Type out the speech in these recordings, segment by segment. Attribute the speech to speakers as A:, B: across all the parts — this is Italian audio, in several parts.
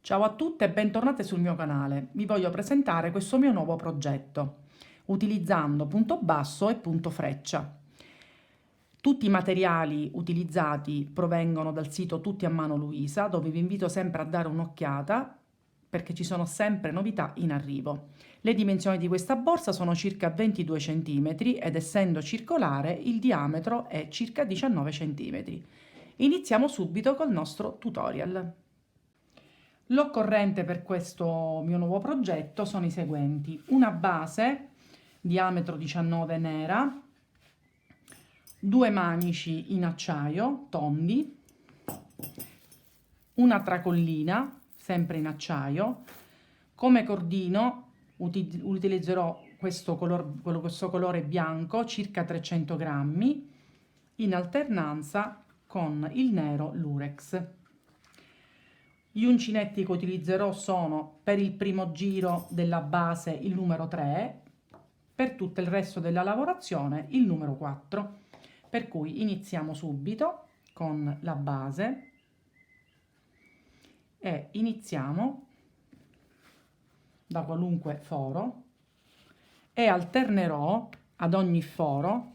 A: Ciao a tutte e bentornate sul mio canale. Vi voglio presentare questo mio nuovo progetto, utilizzando punto basso e punto freccia. Tutti i materiali utilizzati provengono dal sito Tutti a Mano Luisa, dove vi invito sempre a dare un'occhiata perché ci sono sempre novità in arrivo. Le dimensioni di questa borsa sono circa 22 cm ed essendo circolare il diametro è circa 19 cm. Iniziamo subito col nostro tutorial. L'occorrente per questo mio nuovo progetto sono i seguenti: una base diametro 19 nera, due manici in acciaio tondi, una tracollina sempre in acciaio. Come cordino utilizzerò questo colore bianco, circa 300 grammi, in alternanza con il nero Lurex. Gli uncinetti che utilizzerò sono per il primo giro della base il numero 3, per tutto il resto della lavorazione il numero 4. Per cui iniziamo subito con la base e iniziamo da qualunque foro e alternerò ad ogni foro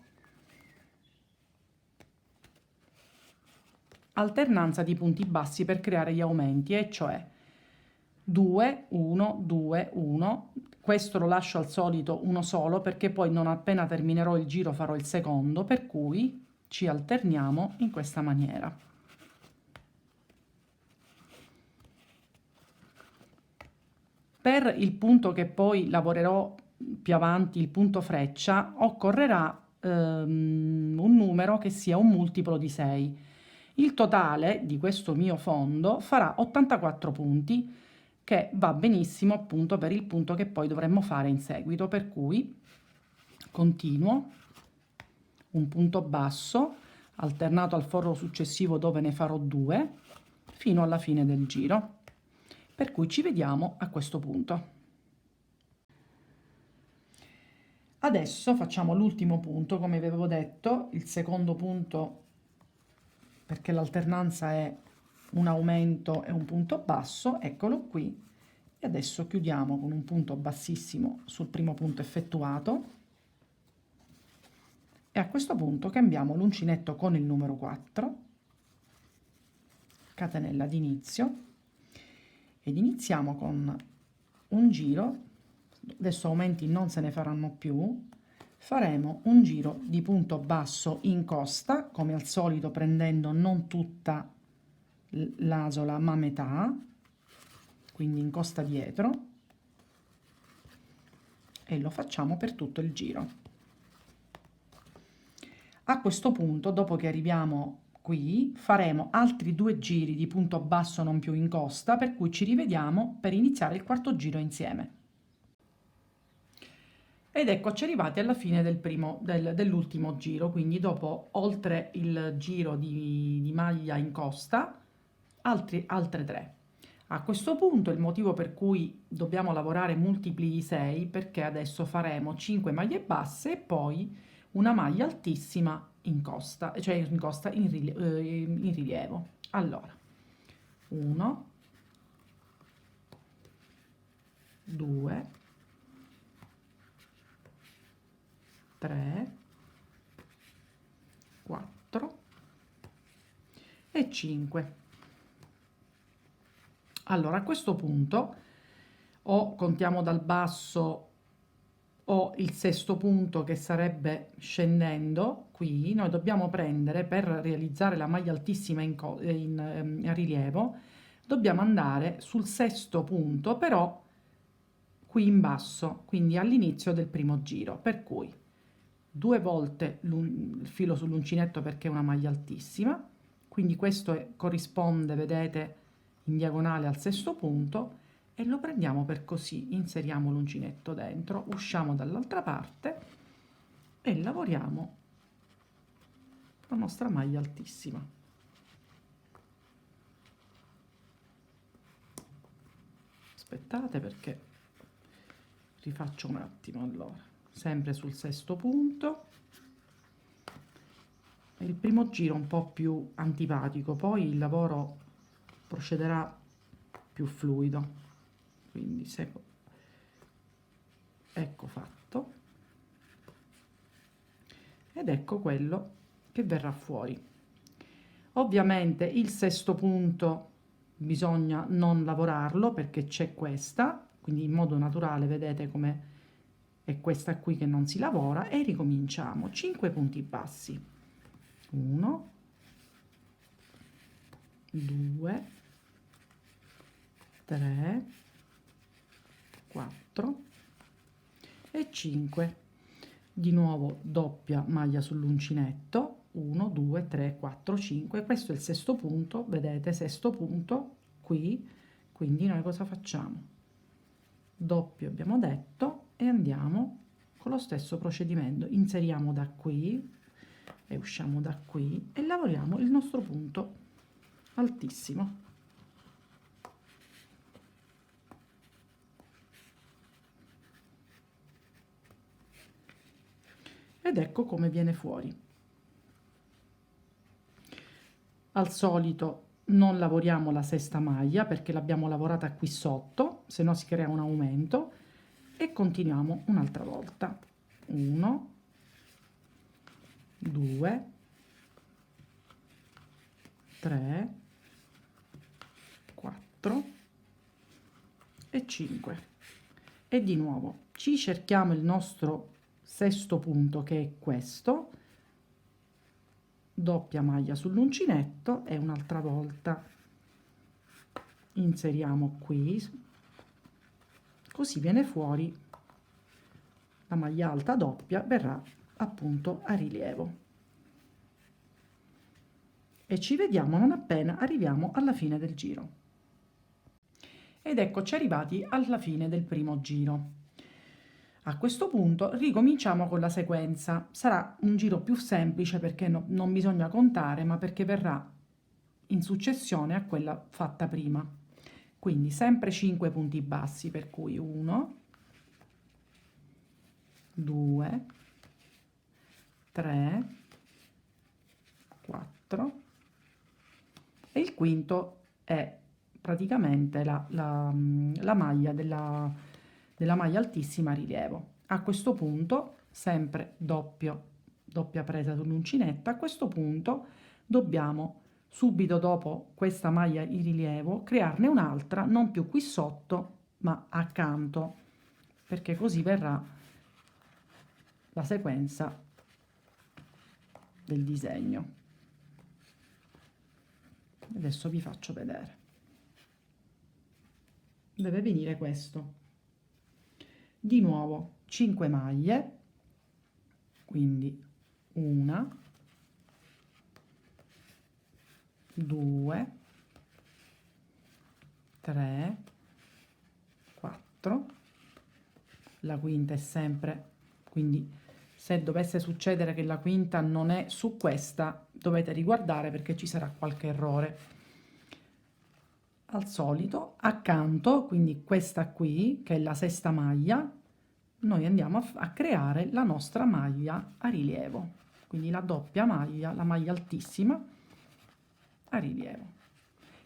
A: alternanza di punti bassi per creare gli aumenti, e cioè 2, 1, 2, 1. Questo lo lascio al solito uno solo perché poi non appena terminerò il giro farò il secondo, per cui ci alterniamo in questa maniera. Per il punto che poi lavorerò più avanti, il punto freccia, occorrerà un numero che sia un multiplo di 6. Il totale di questo mio fondo farà 84 punti, che va benissimo appunto per il punto che poi dovremmo fare in seguito, per cui continuo un punto basso alternato al foro successivo dove ne farò 2 fino alla fine del giro, per cui ci vediamo a questo punto. Adesso facciamo l'ultimo punto, come vi avevo detto, il secondo punto, perché l'alternanza è un aumento e un punto basso, eccolo qui. E adesso chiudiamo con un punto bassissimo sul primo punto effettuato e a questo punto cambiamo l'uncinetto con il numero 4, catenella d'inizio, ed iniziamo con un giro. Adesso aumenti non se ne faranno più, faremo un giro di punto basso in costa, come al solito prendendo non tutta l'asola ma metà, quindi in costa dietro, e lo facciamo per tutto il giro. A questo punto, dopo che arriviamo qui, faremo altri 2 giri di punto basso non più in costa, per cui ci rivediamo per iniziare il quarto giro insieme. Ed eccoci arrivati alla fine dell'ultimo giro, quindi dopo, oltre il giro di maglia in costa, altre 3. A questo punto il motivo per cui dobbiamo lavorare multipli di 6, perché adesso faremo 5 maglie basse e poi una maglia altissima in costa, cioè in rilievo. Allora, 1, 2, 3, 4 e 5. Allora, a questo punto o contiamo dal basso o il sesto punto, che sarebbe scendendo qui. Noi dobbiamo prendere, per realizzare la maglia altissima in rilievo, dobbiamo andare sul sesto punto, però qui in basso, quindi all'inizio del primo giro, per cui 2 volte il filo sull'uncinetto perché è una maglia altissima, quindi questo corrisponde, vedete, in diagonale al sesto punto, e lo prendiamo per così, inseriamo l'uncinetto dentro, usciamo dall'altra parte e lavoriamo la nostra maglia altissima. Aspettate perché rifaccio un attimo. Allora, sempre sul sesto punto, il primo giro un po' più antipatico, poi il lavoro procederà più fluido. Quindi ecco fatto, ed ecco quello che verrà fuori. Ovviamente il sesto punto bisogna non lavorarlo perché c'è questa, quindi in modo naturale vedete come è questa qui che non si lavora, e ricominciamo. 5 punti bassi, 1, 2, 3, 4 e 5. Di nuovo doppia maglia sull'uncinetto, 1, 2, 3, 4, 5. Questo è il sesto punto, vedete, sesto punto qui. Quindi noi cosa facciamo? Doppio abbiamo detto, e andiamo con lo stesso procedimento, inseriamo da qui e usciamo da qui e lavoriamo il nostro punto altissimo. Ed ecco come viene fuori. Al solito non lavoriamo la sesta maglia perché l'abbiamo lavorata qui sotto, se no si crea un aumento, e continuiamo un'altra volta. 1, 2, 3, 4 e 5. E di nuovo ci cerchiamo il nostro sesto punto, che è questo, doppia maglia sull'uncinetto e un'altra volta inseriamo qui, così viene fuori la maglia alta doppia, verrà appunto a rilievo, e ci vediamo non appena arriviamo alla fine del giro. Ed eccoci arrivati alla fine del primo giro. A questo punto ricominciamo con la sequenza. Sarà un giro più semplice perché non bisogna contare, ma perché verrà in successione a quella fatta prima. Quindi sempre 5 punti bassi, per cui 1, 2, 3, 4 e il quinto è praticamente la maglia della maglia altissima a rilievo. A questo punto sempre doppia presa sull'uncinetta. A questo punto dobbiamo subito dopo questa maglia in rilievo crearne un'altra, non più qui sotto ma accanto, perché così verrà la sequenza del disegno. Adesso vi faccio vedere. Deve venire questo. Di nuovo 5 maglie, quindi 1, 2, 3, 4, la quinta è sempre, quindi se dovesse succedere che la quinta non è su questa, dovete riguardare perché ci sarà qualche errore. Al solito accanto, quindi questa qui che è la sesta maglia, noi andiamo a creare la nostra maglia a rilievo, quindi la doppia maglia, la maglia altissima a rilievo.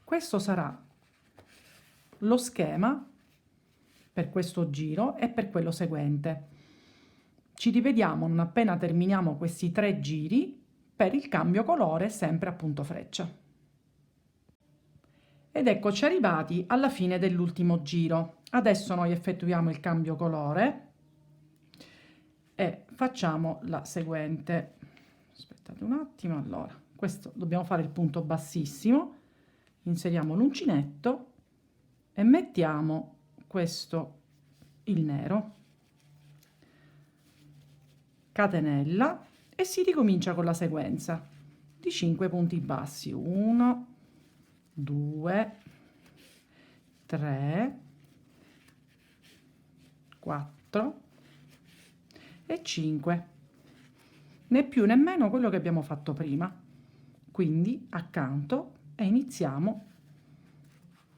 A: Questo sarà lo schema per questo giro e per quello seguente. Ci rivediamo non appena terminiamo questi 3 giri per il cambio colore, sempre a punto freccia. Ed eccoci arrivati alla fine dell'ultimo giro. Adesso noi effettuiamo il cambio colore e facciamo la seguente. Aspettate un attimo. Allora, questo dobbiamo fare il punto bassissimo, inseriamo l'uncinetto e mettiamo questo, il nero, catenella, e si ricomincia con la sequenza di 5 punti bassi. 1, 2, 3, 4 e 5, né più né meno quello che abbiamo fatto prima. Quindi accanto, e iniziamo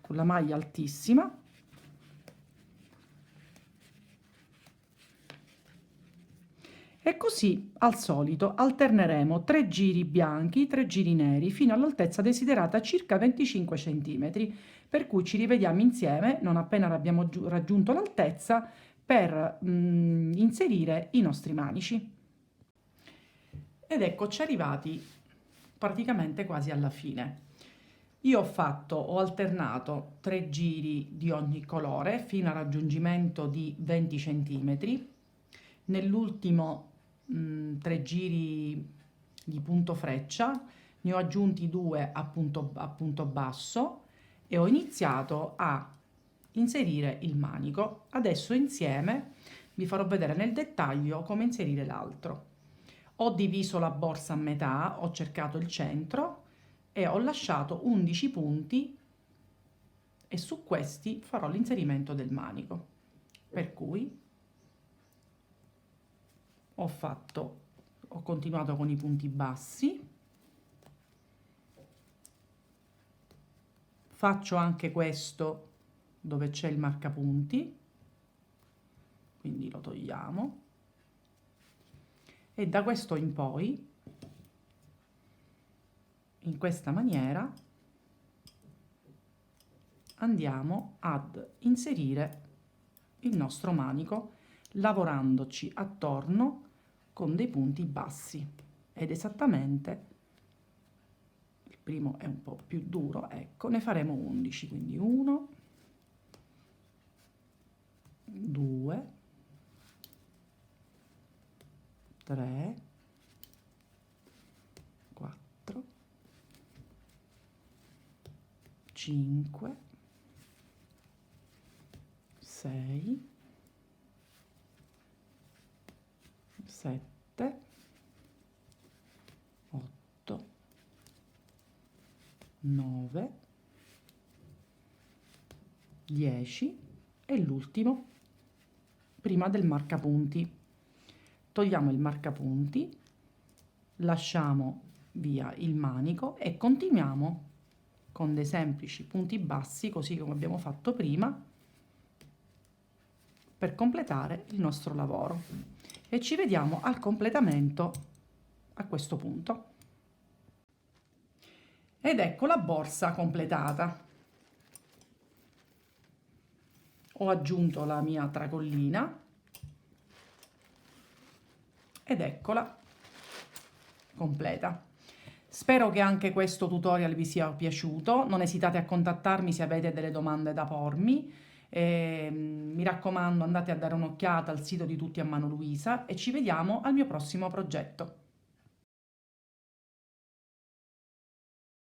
A: con la maglia altissima E così, al solito, alterneremo 3 giri bianchi, 3 giri neri, fino all'altezza desiderata, circa 25 cm, per cui ci rivediamo insieme, non appena abbiamo raggiunto l'altezza, per inserire i nostri manici. Ed eccoci arrivati praticamente quasi alla fine. Io ho alternato 3 giri di ogni colore fino al raggiungimento di 20 cm. Nell'ultimo 3 giri di punto freccia ne ho aggiunti 2 a punto basso e ho iniziato a inserire il manico. Adesso insieme vi farò vedere nel dettaglio come inserire l'altro. Ho diviso la borsa a metà, ho cercato il centro e ho lasciato 11 punti e su questi farò l'inserimento del manico. Per cui ho continuato con i punti bassi, faccio anche questo dove c'è il marcapunti, quindi lo togliamo, e da questo in poi, in questa maniera, andiamo ad inserire il nostro manico lavorandoci attorno con dei punti bassi, ed esattamente il primo è un po' più duro, ecco, ne faremo 11, quindi 1, 2, 3, 4, 5, 6, 7, 8, 9, 10 e l'ultimo prima del marcapunti. Togliamo il marcapunti, lasciamo via il manico e continuiamo con dei semplici punti bassi, così come abbiamo fatto prima, per completare il nostro lavoro. E ci vediamo al completamento a questo punto. Ed ecco la borsa completata. Ho aggiunto la mia tracollina ed eccola completa. Spero che anche questo tutorial vi sia piaciuto, non esitate a contattarmi se avete delle domande da pormi. Mi raccomando, andate a dare un'occhiata al sito di Tutti a Mano Luisa e ci vediamo al mio prossimo progetto.